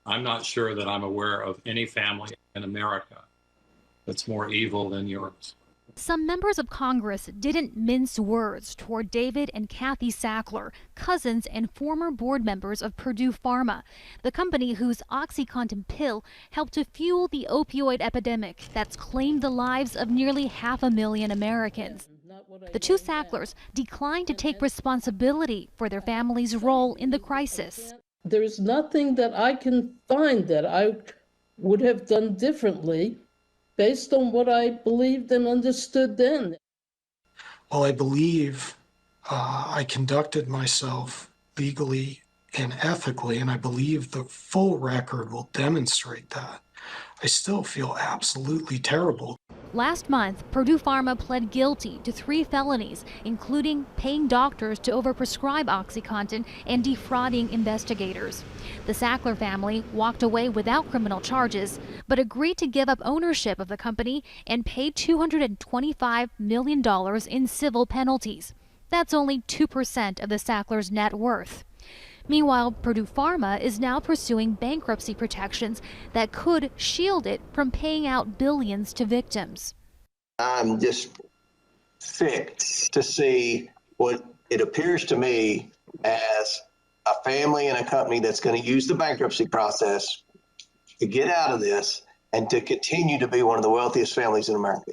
I'm not sure that I'm aware of any family in America that's more evil than yours. Some members of Congress didn't mince words toward David and Kathe Sackler, cousins and former board members of Purdue Pharma, the company whose OxyContin pill helped to fuel the opioid epidemic that's claimed the lives of nearly 500,000 Americans. The two Sacklers declined to take responsibility for their family's role in the crisis. There's nothing that I can find that I would have done differently based on what I believed and understood then. Well, I believe I conducted myself legally and ethically, and I believe the full record will demonstrate that. I still feel absolutely terrible. Last month, Purdue Pharma pled guilty to 3 felonies, including paying doctors to overprescribe OxyContin and defrauding investigators. The Sackler family walked away without criminal charges, but agreed to give up ownership of the company and pay $225 million in civil penalties. That's only 2% of the Sacklers' net worth. Meanwhile, Purdue Pharma is now pursuing bankruptcy protections that could shield it from paying out billions to victims. I'm just sick to see what it appears to me as a family and a company that's going to use the bankruptcy process to get out of this and to continue to be one of the wealthiest families in America.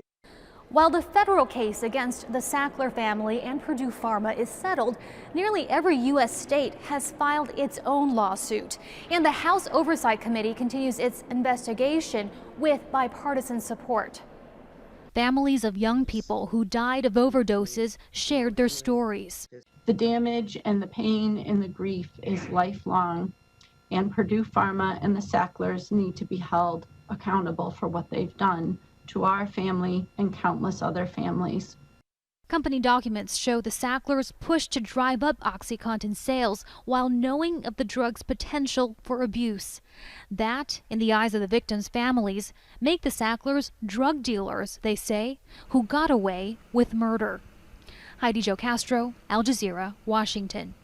While the federal case against the Sackler family and Purdue Pharma is settled, nearly every U.S. state has filed its own lawsuit. And the House Oversight Committee continues its investigation with bipartisan support. Families of young people who died of overdoses shared their stories. The damage and the pain and the grief is lifelong, and Purdue Pharma and the Sacklers need to be held accountable for what they've done to our family and countless other families. Company documents show the Sacklers pushed to drive up OxyContin sales while knowing of the drug's potential for abuse. That, in the eyes of the victims' families, make the Sacklers drug dealers, they say, who got away with murder. Heidi, Zhou-Castro, Al Jazeera, Washington.